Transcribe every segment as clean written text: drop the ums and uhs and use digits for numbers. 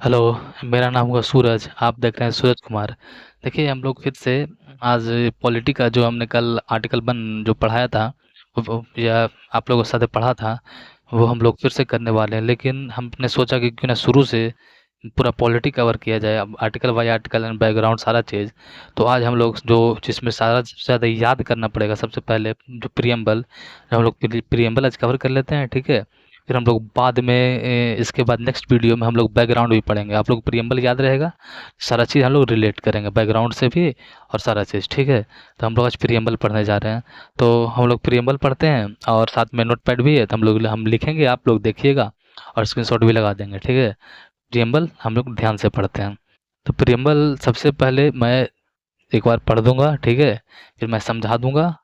Hello. मेरा नाम हुआ सूरज। आप देख रहे हैं सूरज कुमार। देखिए हम लोग फिर से आज पॉलिटी का जो हमने कल आर्टिकल वन जो पढ़ाया था या आप लोगों के साथ पढ़ा था वो हम लोग फिर से करने वाले हैं, लेकिन हमने सोचा कि क्यों ना शुरू से पूरा पॉलिटी कवर किया जाए, अब article by article and background सारा चीज़। तो आज हम लोग जो जिसमें सारा सबसे ज़्यादा याद करना पड़ेगा, सबसे पहले जो प्रियम्बल, हम लोग प्रियम्बल आज कवर कर लेते हैं, ठीक है। फिर हम लोग बाद में इसके बाद नेक्स्ट वीडियो में हम लोग बैकग्राउंड भी पढ़ेंगे। आप लोग प्रियम्बल याद रहेगा, सारा चीज़ हम लोग रिलेट करेंगे बैकग्राउंड से भी और सारा चीज़, ठीक है। तो हम लोग आज प्रियम्बल पढ़ने जा रहे हैं। तो हम लोग प्रियम्बल पढ़ते हैं और साथ में नोट पैड भी है, तो हम लिखेंगे, आप लोग देखिएगा और स्क्रीनशॉट भी लगा देंगे, ठीक है। प्रियम्बल हम लोग ध्यान से पढ़ते हैं। तो प्रियम्बल सबसे पहले मैं एक बार पढ़ दूंगा, ठीक है। फिर मैं समझा दूंगा,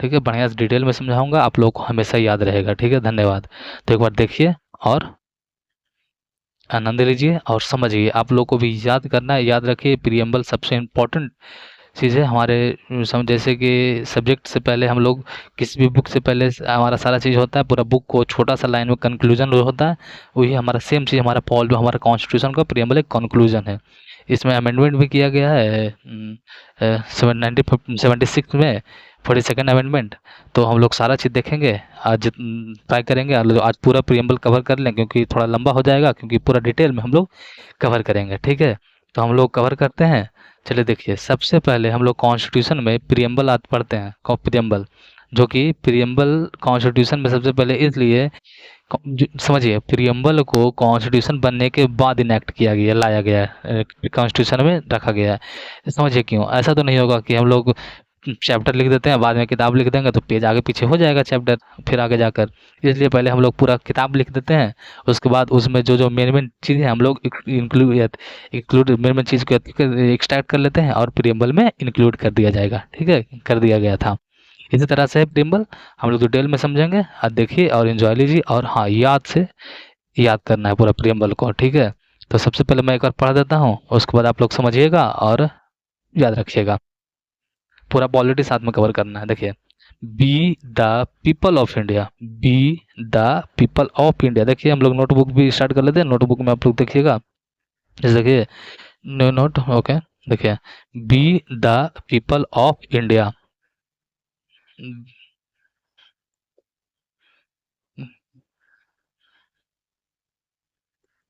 ठीक है। बढ़िया से डिटेल में समझाऊंगा, आप लोगों को हमेशा याद रहेगा, ठीक है। धन्यवाद। तो एक बार देखिए और आनंद लीजिए और समझिए। आप लोग को भी याद करना है, याद रखिए प्रियम्बल सबसे इम्पोर्टेंट चीज़ है हमारे जैसे कि सब्जेक्ट से पहले हम लोग किसी भी बुक से पहले हमारा सारा चीज़ होता है, पूरा बुक को छोटा सा लाइन में कंक्लूजन होता है। वही हमारा सेम चीज़ हमारा हमारा कॉन्स्टिट्यूशन का प्रियम्बल एक कंक्लूजन है। इसमें अमेंडमेंट भी किया गया है 1976 में, 42nd अमेंडमेंट। तो हम लोग सारा चीज़ देखेंगे आज, ट्राई करेंगे आज पूरा प्रियम्बल कवर कर लें, क्योंकि थोड़ा लंबा हो जाएगा, क्योंकि पूरा डिटेल में हम लोग कवर करेंगे, ठीक है। तो हम लोग कवर करते हैं। चलिए देखिए, सबसे पहले हम लोग कॉन्स्टिट्यूशन में प्रियम्बल आज पढ़ते हैं। प्रियम्बल जो कि प्रियम्बल कॉन्स्टिट्यूशन में सबसे पहले इसलिए समझिए, प्रियम्बल को कॉन्स्टिट्यूशन बनने के बाद इनेक्ट किया गया, लाया गया है, कॉन्स्टिट्यूशन में रखा गया है। समझिए क्यों। ऐसा तो नहीं होगा कि हम लोग चैप्टर लिख देते हैं, बाद में किताब लिख देंगे तो पेज आगे पीछे हो जाएगा चैप्टर फिर आगे जाकर। इसलिए पहले हम लोग पूरा किताब लिख देते हैं, उसके बाद उसमें जो जो मेन मेन चीज़ें हम लोग इंक्लूड मेन मेन चीज़ को एक्सट्रैक्ट कर लेते हैं और प्रियम्बल में इंक्लूड कर दिया जाएगा, ठीक है, कर दिया गया था। इसी तरह से प्रियम्बल हम लोग डिटेल में समझेंगे। आप देखिए और एंजॉय लीजिए, और हाँ, याद से याद करना है पूरा प्रियम्बल को, ठीक है। तो सबसे पहले मैं एक बार पढ़ देता हूँ, उसके बाद आप लोग समझिएगा और याद रखिएगा। पूरा पॉलिटी साथ में कवर करना है। देखिए, B the people of India, be the people of India. देखिए हम लोग नोटबुक भी स्टार्ट कर लेते हैं। नोटबुक में आप लोग देखिएगा, जैसे देखिए नोट ओके। देखिए, B the people of India,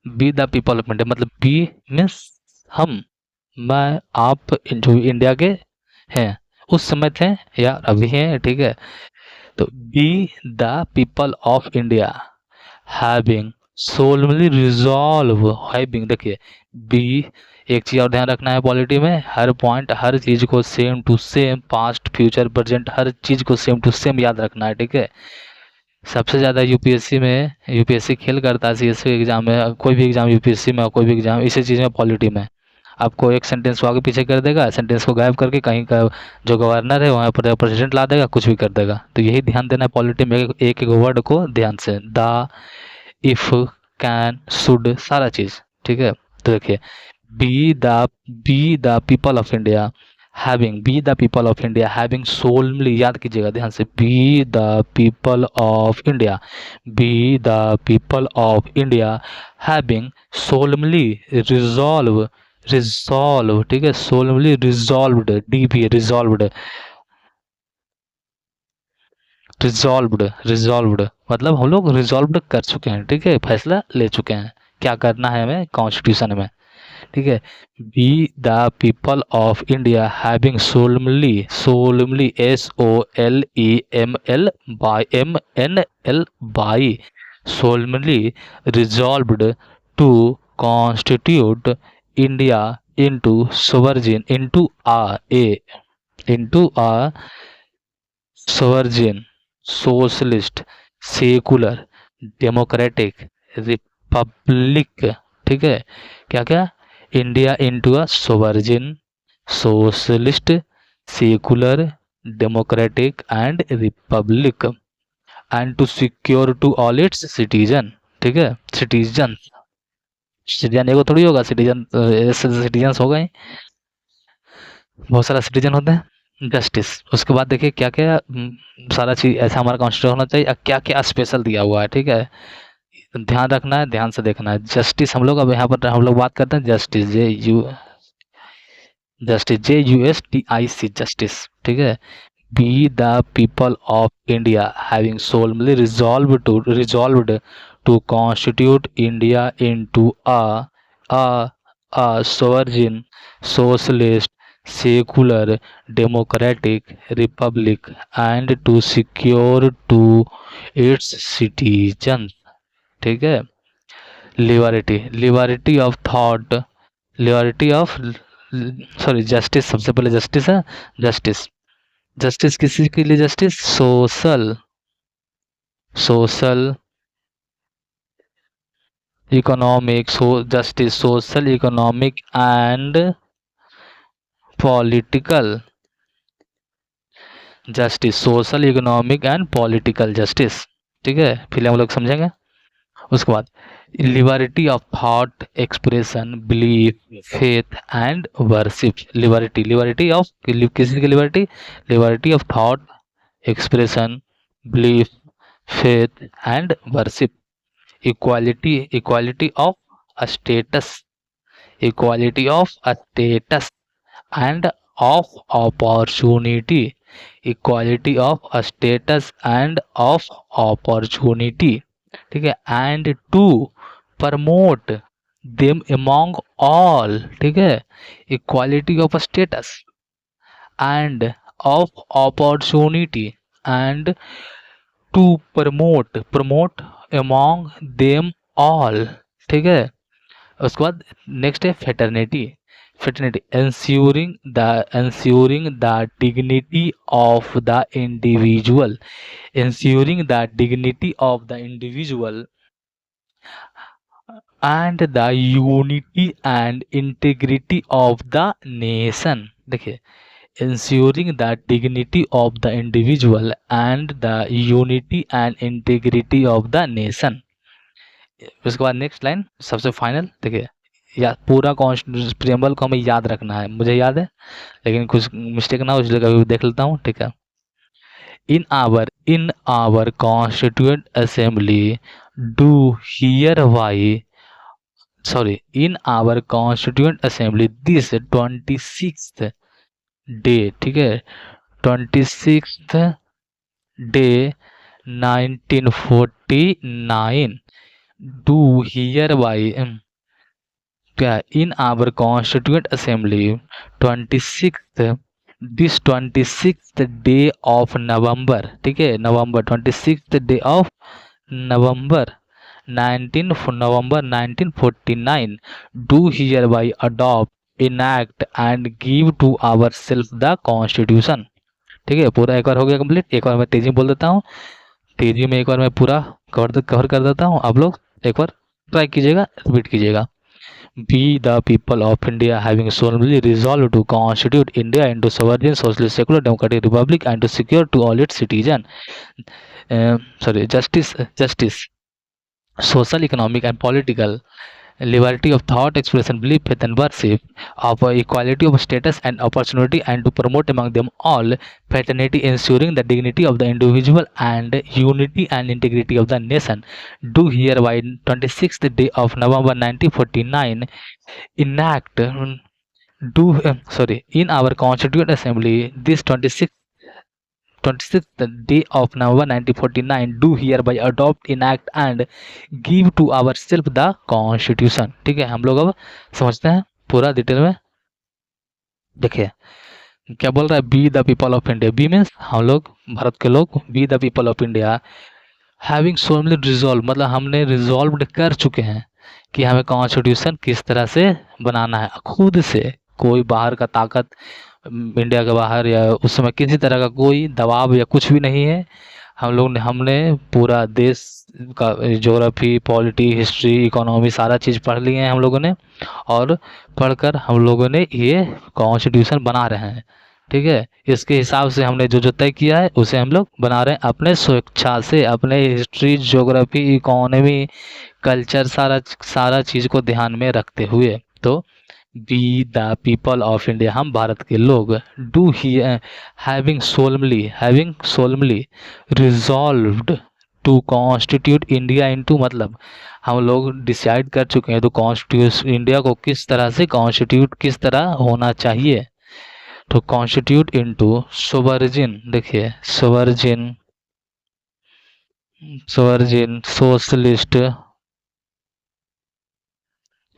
be the people of India मतलब बी मीन्स हम, मैं, आप जो इंडिया के हैं, उस समय थे या अभी हैं, ठीक है। तो we the people of India having solemnly resolve, having देखिए, बी, एक चीज़ और ध्यान रखना है पॉलिटी में, हर पॉइंट हर चीज़ को same to same, past future present हर चीज़ को सेम टू सेम याद रखना है, ठीक है। सबसे ज़्यादा यूपीएससी में, यूपीएससी खेल करता है सीएससी एग्जाम में, कोई भी एग्जाम यूपीएससी में, कोई भी एग्जाम इसी चीज़ में, पॉलिटी में आपको एक सेंटेंस को आगे पीछे कर देगा, सेंटेंस को गायब करके कहीं का जो गवर्नर है वहाँ पर प्रेसिडेंट ला देगा, कुछ भी कर देगा। तो यही ध्यान देना है पॉलिटी में, एक एक वर्ड को ध्यान से, द, इफ, कैन, शुड, सारा चीज़, ठीक है। तो देखिए, be the B the people of India having, B the people of India having solemnly, याद कीजिएगा ध्यान से, B the people of India, be the people of India having solemnly resolve, resolve, ठीक है, सोलमली रिजॉल्व्ड, डी भी resolved, resolved, resolved मतलब हम लोग रिजॉल्व्ड कर चुके हैं, ठीक है, फैसला ले चुके हैं क्या करना है हमें कॉन्स्टिट्यूशन में, ठीक है। B the people of India having solemnly, solemnly SOLEML by MNL by, solemnly resolved to constitute India into sovereign, into a sovereign, socialist, secular, democratic republic, ठीक है। क्या क्या, India into a sovereign, socialist, secular, democratic and republic, and to secure to all its citizen, ठीक है, citizen, citizen एगो थोड़ी होगा, citizen citizen हो गए, बहुत सारा सिटीजन होते हैं। जस्टिस, उसके बाद देखिए क्या क्या सारा चीज़ ऐसा हमारा कॉन्स्टिट्यूशन होना चाहिए, क्या क्या स्पेशल दिया हुआ है, ठीक है। ध्यान रखना है, ध्यान से देखना है। जस्टिस हम लोग अब यहाँ पर हम लोग बात करते हैं जस्टिस, JUSTIC जस्टिस, ठीक है। B the people of India having solemnly resolved to constitute India into a sovereign, socialist, secular, democratic republic, and to secure to its citizens, ठीक है, liberty of thought, liberty of, sorry, justice, सबसे पहले justice है, justice, justice किसी के लिए, justice social, social economic, justice social economic and political, justice social economic and political justice, ठीक है। फिर हम लोग समझेंगे। उसके बाद liberty of thought expression, belief, faith and worship, liberty of, किसी की liberty, liberty of thought expression, belief, faith and worship, equality of status, equality of status and of opportunity, equality of status and of opportunity, ठीक है। And to promote them among all, ठीक है, equality of status and of opportunity and to promote among them all, ठीक है। उसके बाद next है fraternity, fraternity ensuring the dignity of the individual, ensuring the dignity of the individual and the unity and integrity of the nation, देखिए, ensuring the dignity of the individual and the unity and integrity of the nation। उसके बाद next line सबसे final, देखिए, या पूरा preamble को हमें याद रखना है, मुझे याद है लेकिन कुछ मिस्टेक ना हो इसलिए कभी देख लेता हूँ, ठीक है। In our constituent assembly do here by, sorry, in our constituent assembly this 26th day, ठीक है, 26th day 1949 do here by, क्या, in our constituent assembly 26th day of November, ठीक है, November 26th day of November 1949 do here by adopt, enact and give to our self the constitution, ठीक है। पूरा एक बार हो गया कंप्लीट, एक बार मैं तेजी में बोल देता हूँ, तेजी में एक बार मैं पूरा कवर कर देता हूँ, आप लोग एक बार ट्राई कीजिएगा, रिपीट कीजिएगा। We the people of India having solemnly resolved to constitute India into sovereign, socialist, secular, democratic republic and to secure to all its citizens, justice, social, economic and political, liberty of thought, expression, belief, faith and worship, of equality of status and opportunity and to promote among them all fraternity, ensuring the dignity of the individual and unity and integrity of the nation, do hereby 26th day of November 1949 enact, in our constituent assembly this 26th day of November 1949 do hereby adopt, enact and give to ourselves the constitution, ठीक है। हम लोग अब समझते हैं पूरा detail में। देखिए क्या बोल रहा है, B the people of India, we means हम लोग भारत के लोग, we the people of India having solemnly resolve, मतलब हमने रिजॉल्व कर चुके हैं कि हमें कॉन्स्टिट्यूशन किस तरह से बनाना है, खुद से, कोई बाहर का ताकत इंडिया के बाहर या उस समय किसी तरह का कोई दबाव या कुछ भी नहीं है। हम लोग ने, हमने पूरा देश का ज्योग्राफी, पॉलिटी, हिस्ट्री, इकोनॉमी सारा चीज़ पढ़ लिए हैं हम लोगों ने, और पढ़कर हम लोगों ने ये कॉन्स्टिट्यूशन बना रहे हैं, ठीक है। इसके हिसाब से हमने जो तय किया है उसे हम लोग बना रहे हैं अपने स्वेच्छा से, अपने हिस्ट्री, ज्योग्राफी, इकोनॉमी, कल्चर, सारा चीज़ को ध्यान में रखते हुए। तो we the people of India, हम भारत के लोग, do he having solemnly resolved to constitute India into, मतलब हम लोग डिसाइड कर चुके हैं तो कॉन्स्टिट्यूट इंडिया को किस तरह से कॉन्स्टिट्यूट किस तरह होना चाहिए। तो कॉन्स्टिट्यूट इनटू सोवर्जिन, देखिए sovereign, sovereign socialist,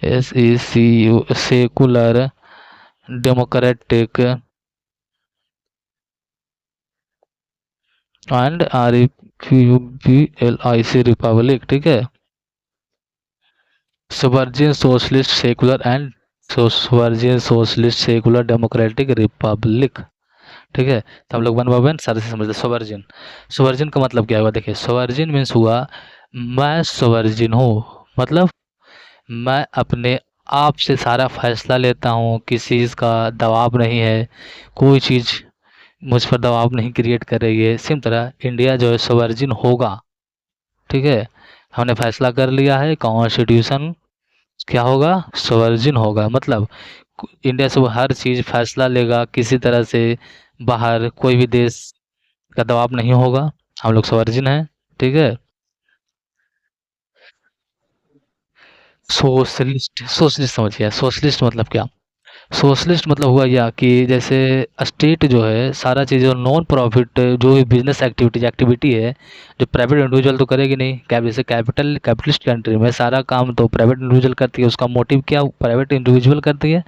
SECU, secular democratic and REPUBLIC republic, ठीक है। Sovereign socialist secular and sovereign socialist secular democratic republic, ठीक है। तो हम लोग वन बाय वन सारे से समझते हैं। सोवर्जिन, सोवर्जिन का मतलब क्या हुआ, देखिए सोवर्जिन मीन्स हुआ मैं सोवर्जिन हूँ, मतलब मैं अपने आप से सारा फैसला लेता हूँ, किसी चीज़ का दबाव नहीं है, कोई चीज़ मुझ पर दबाव नहीं क्रिएट कर रही है। सेम तरह इंडिया जो है सोवर्जिन होगा, ठीक है। हमने फैसला कर लिया है, कॉन्स्टिट्यूशन क्या होगा, सोवर्जिन होगा, मतलब इंडिया से वो हर चीज़ फैसला लेगा, किसी तरह से बाहर कोई भी देश का दबाव नहीं होगा, हम लोग सोवर्जिन हैं, ठीक है। सोशलिस्ट, सोशलिस्ट समझिए, सोशलिस्ट मतलब क्या, सोशलिस्ट मतलब हुआ यह कि जैसे स्टेट जो है सारा चीज़ जो नॉन प्रॉफिट जो भी बिजनेस एक्टिविटी है, जो प्राइवेट इंडिविजुअल तो करेगी नहीं, क्या जैसे कैपिटलिस्ट कंट्री में सारा काम तो प्राइवेट इंडिविजुअल करती है, उसका मोटिव क्या प्राइवेट इंडिविजुअल करती है,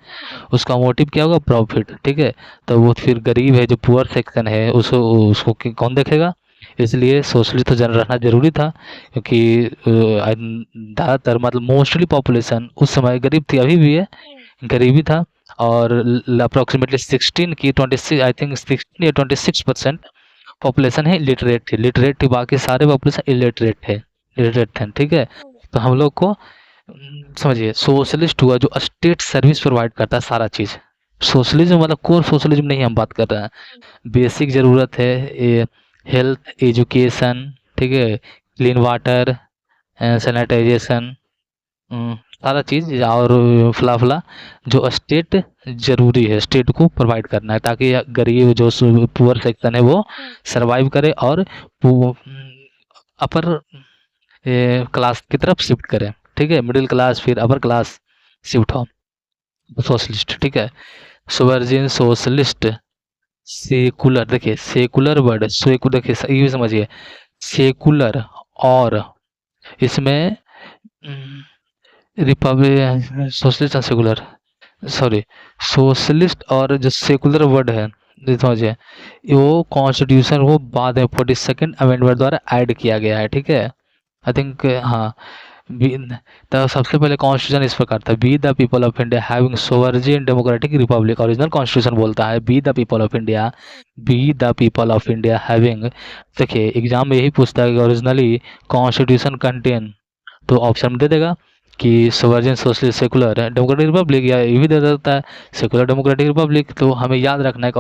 उसका मोटिव क्या होगा, प्रॉफिट, ठीक है। तो वो फिर गरीब है जो पुअर सेक्शन है उसको उसको कौन देखेगा, इसलिए सोशलिस्ट तो रहना जरूरी था, क्योंकि ज़्यादातर मतलब मोस्टली पॉपुलेशन उस समय गरीब थी, अभी भी है, गरीबी था। और अप्रोक्सीमेटली 16 की 26, आई थिंक 16 या 26% पॉपुलेशन है लिटरेट थी, लिटरेट थी, बाकी सारे पॉपुलेशन इलिटरेट थे, इलिटरेट थे, ठीक है। तो हम लोग को समझिए सोशलिस्ट हुआ जो स्टेट सर्विस प्रोवाइड करता है सारा चीज़, सोशलिज्म मतलब कोर सोशलिज्म नहीं हम बात कर रहे हैं, बेसिक ज़रूरत है ये, हेल्थ एजुकेशन, ठीक है, क्लीन वाटर, सैनिटाइजेशन, सारा चीज़ और फला फला जो स्टेट ज़रूरी है, स्टेट को प्रोवाइड करना है ताकि गरीब जो पुअर सेक्शन है वो सरवाइव करे और अपर क्लास की तरफ शिफ्ट करे, ठीक है, मिडिल क्लास फिर अपर क्लास शिफ्ट हो, सोशलिस्ट, ठीक है। सोवर्जिन सोशलिस्ट सेकुलर, देखिए सेकुलर वर्ड सेकुलर, देखिए ये समझिए सेकुलर और इसमें Republic socialist and secular, sorry socialist और जो सेकुलर वर्ड है ये समझिए, वो कॉन्स्टिट्यूशन वो बाद में 42nd अमेंडमेंट द्वारा ऐड किया गया है, ठीक है। आई थिंक हाँ, तो सबसे पहले कॉन्स्टिट्यूशन इस प्रकार था, be the people of India having sovereign democratic republic, original constitution बोलता है B the people of India, be the people of India having, देखिए एग्जाम में यही पूछता है कि ओरिजिनली कॉन्स्टिट्यूशन कंटेन, तो ऑप्शन में दे देगा कि sovereign socialist secular democratic republic, या ये भी दे देता है सेकुलर डेमोक्रेटिक रिपब्लिक। तो हमें याद रखना है कि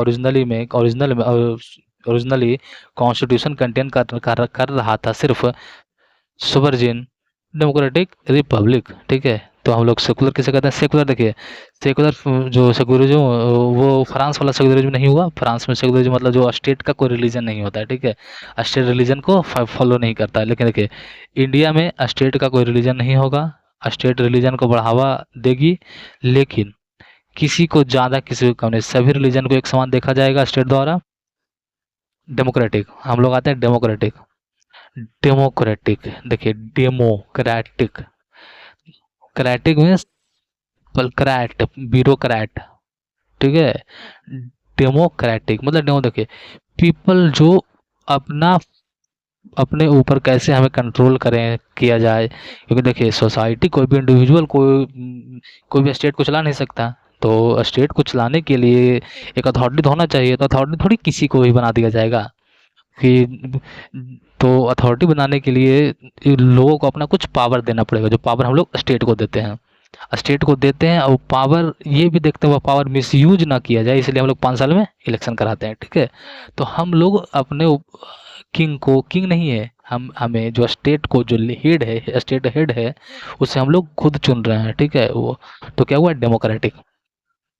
ओरिजिनली कॉन्स्टिट्यूशन कंटेन कर रहा था सिर्फ सोवर्जिन डेमोक्रेटिक रिपब्लिक, ठीक है। तो हम लोग सेकुलर किसे कहते हैं, सेकुलर, देखिए सेकुलर जो सेकुलरिज्म वो फ्रांस वाला सेकुलरिज्म नहीं हुआ, फ्रांस में सेकुलरिज्म मतलब जो स्टेट का कोई रिलीजन नहीं होता है, ठीक है, स्टेट रिलीजन को फॉलो नहीं करता है, लेकिन देखिए इंडिया में स्टेट का कोई रिलीजन नहीं होगा, स्टेट रिलीजन को बढ़ावा देगी, लेकिन किसी को ज़्यादा किसी को कम नहीं, सभी रिलीजन को एक समान देखा जाएगा स्टेट द्वारा। डेमोक्रेटिक, हम लोग आते हैं डेमोक्रेटिक, डेमोक्रेटिक देखिए डेमोक्रेटिक, क्रेटिक मीन्स क्रेट, ब्यूरोक्रेट, ठीक है। डेमोक्रेटिक मतलब डेमो, देखिए पीपल जो अपना अपने ऊपर कैसे हमें कंट्रोल करें किया जाए, क्योंकि देखिए सोसाइटी कोई भी इंडिविजुअल कोई भी स्टेट को चला नहीं सकता, तो स्टेट को चलाने के लिए एक अथॉरिटी तो होना चाहिए, तो अथॉरिटी थोड़ी किसी को भी बना दिया जाएगा कि, तो अथॉरिटी बनाने के लिए लोगों को अपना कुछ पावर देना पड़ेगा, जो पावर हम लोग स्टेट को देते हैं, स्टेट को देते हैं, और पावर ये भी देखते हैं वो पावर मिसयूज ना किया जाए, इसलिए हम लोग 5 साल में इलेक्शन कराते हैं, ठीक है। तो हम लोग अपने किंग को, किंग नहीं है, हमें जो स्टेट को जो हेड है, स्टेट हेड है, उसे हम लोग खुद चुन रहे हैं, ठीक है। वो तो क्या हुआ, डेमोक्रेटिक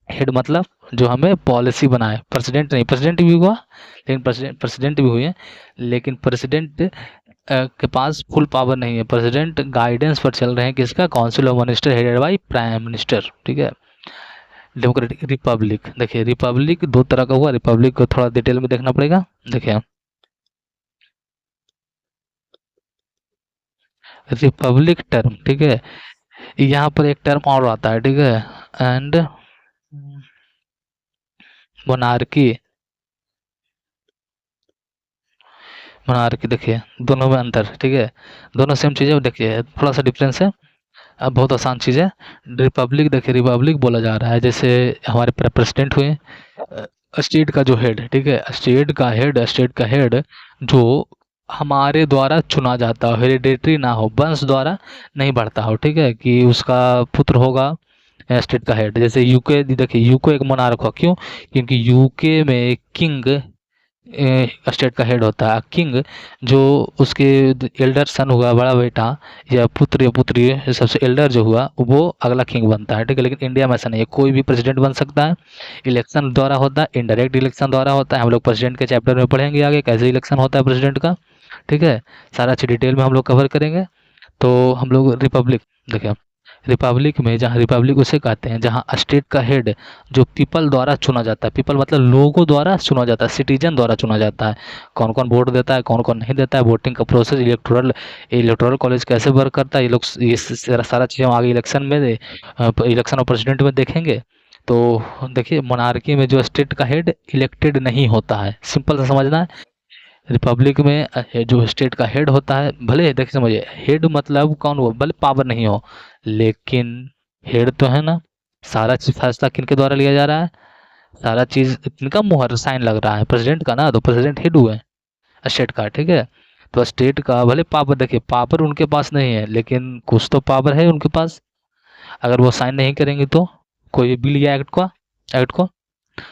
हेड मतलब जो हमें पॉलिसी बनाए, प्रेसिडेंट नहीं, प्रेसिडेंट भी हुआ लेकिन प्रेसिडेंट भी हुए, लेकिन प्रेसिडेंट के पास फुल पावर नहीं है, प्रेसिडेंट गाइडेंस पर चल रहे हैं, किसका, council of minister headed by prime minister, ठीक है। डेमोक्रेटिक रिपब्लिक, देखिए रिपब्लिक दो तरह का हुआ, रिपब्लिक को थोड़ा डिटेल में देखना पड़ेगा। देखिए रिपब्लिक टर्म, ठीक है, यहाँ पर एक टर्म और आता है, ठीक है, एंड मोनार्की, मोनार्की देखिए दोनों में अंतर, ठीक है, दोनों सेम चीज़ें, देखिए थोड़ा सा डिफरेंस है। अब बहुत आसान चीज़ है। रिपब्लिक, देखिए रिपब्लिक बोला जा रहा है जैसे हमारे प्रेसिडेंट हुए, स्टेट का जो हेड, ठीक है, स्टेट का हेड जो हमारे द्वारा चुना जाता हो, हेरिडेटरी ना हो, वंश द्वारा नहीं बढ़ता हो, ठीक है, कि उसका पुत्र होगा स्टेट का हेड। जैसे यूके, देखिए यूके एक मोनार्क हो, क्यों, क्योंकि यूके में किंग स्टेट का हेड होता है। किंग जो उसके एल्डर सन हुआ, बड़ा बेटा या पुत्र या पुत्री, सबसे एल्डर जो हुआ वो अगला किंग बनता है, ठीक है। लेकिन इंडिया में ऐसा नहीं है, कोई भी प्रेसिडेंट बन सकता है, इलेक्शन द्वारा होता है, इनडायरेक्ट इलेक्शन द्वारा होता है। हम लोग प्रेसिडेंट के चैप्टर में पढ़ेंगे आगे कैसे इलेक्शन होता है प्रेसिडेंट का, ठीक है, सारा चीज डिटेल में हम लोग कवर करेंगे। तो हम लोग रिपब्लिक, देखिए रिपब्लिक में, जहाँ रिपब्लिक उसे कहते हैं जहाँ स्टेट का हेड जो पीपल द्वारा चुना जाता है, पीपल मतलब लोगों द्वारा चुना जाता है, सिटीजन द्वारा चुना जाता है। कौन कौन वोट देता है, कौन कौन नहीं देता है, वोटिंग का प्रोसेस, इलेक्टोरल कॉलेज कैसे वर्क करता है, ये लोग ये सारा चीज़ हम आगे इलेक्शन में, इलेक्शन ऑफ प्रेसिडेंट में देखेंगे। तो देखिए मोनार्की में जो स्टेट का हेड इलेक्टेड नहीं होता है, सिंपल सा समझना है। रिपब्लिक में जो स्टेट का हेड होता है, भले देखिए समझिए, हेड मतलब कौन हो, भले पावर नहीं हो, लेकिन हेड तो है ना। सारा चीज फैसला किनके द्वारा लिया जा रहा है, सारा चीज इनका मुहर साइन लग रहा है प्रेसिडेंट का ना, तो प्रेसिडेंट हेड हुए स्टेट का, ठीक है। तो स्टेट का भले पावर, देखिए पावर उनके पास नहीं है, लेकिन कुछ तो पावर है उनके पास। अगर वो साइन नहीं करेंगे तो कोई बिल या एक्ट को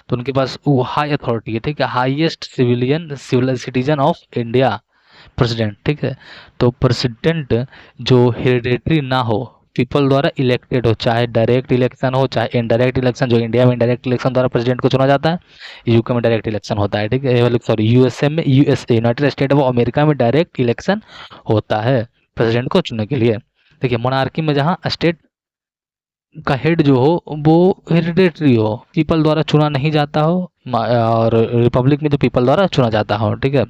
तो उनके पास वो हाई अथॉरिटी है, ठीक है, highest civil citizen of India, president, ठीक है। तो प्रेसिडेंट जो हेरिडेटरी ना हो, पीपल द्वारा इलेक्टेड हो, चाहे डायरेक्ट इलेक्शन हो चाहे इनडायरेक्ट इलेक्शन, जो इंडिया में इनडायरेक्ट इलेक्शन द्वारा प्रेसिडेंट को चुना जाता है, यूके में डायरेक्ट इलेक्शन होता है, ठीक है, सॉरी यूएसए में, USA United state of America में डायरेक्ट इलेक्शन होता है प्रेसिडेंट को चुनने के लिए। देखिए मोनार्की में जहाँ स्टेट का हेड जो हो वो हेरिडेटरी हो, पीपल द्वारा चुना नहीं जाता हो, और रिपब्लिक में जो पीपल द्वारा चुना जाता हो, ठीक है।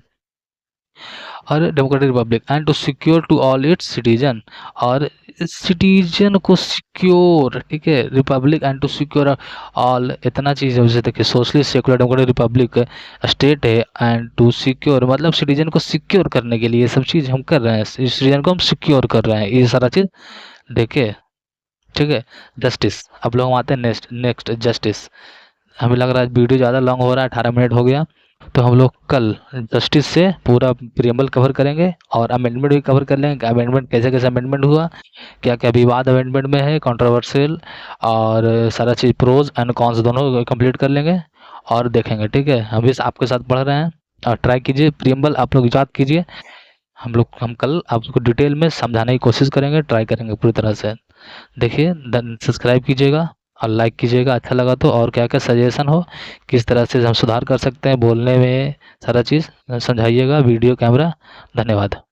और democratic republic and to secure to all its citizen, और सिटीजन को सिक्योर, ठीक है, republic and to secure all, इतना चीज़ है। जैसे देखिए socialist secular democratic republic state है, एंड टू सिक्योर मतलब सिटीजन को सिक्योर करने के लिए ये सब चीज़ हम कर रहे हैं, सिटीजन को हम सिक्योर कर रहे हैं, ये सारा चीज़ देखिए, ठीक है। जस्टिस, अब लोग हम आते हैं नेक्स्ट नेक्स्ट जस्टिस। हमें लग रहा है वीडियो ज़्यादा लॉन्ग हो रहा है, 18 मिनट हो गया, तो हम लोग कल जस्टिस से पूरा प्रियम्बल कवर करेंगे और अमेंडमेंट भी कवर कर लेंगे, अमेंडमेंट कैसे कैसे अमेंडमेंट हुआ, क्या क्या विवाद अमेंडमेंट में है, कंट्रोवर्शियल, और सारा चीज़ प्रोज एंड कॉन्स दोनों कंप्लीट कर लेंगे और देखेंगे, ठीक है। हम भी आपके साथ पढ़ रहे हैं, और ट्राई कीजिए प्रियम्बल आप लोग याद कीजिए। हम कल आपको डिटेल में समझाने की कोशिश करेंगे, ट्राई करेंगे पूरी तरह से। देखिए सब्सक्राइब कीजिएगा और लाइक कीजिएगा अच्छा लगा तो, और क्या क्या सजेशन हो किस तरह से हम सुधार कर सकते हैं बोलने में, सारा चीज़ समझाइएगा वीडियो कैमरा। धन्यवाद।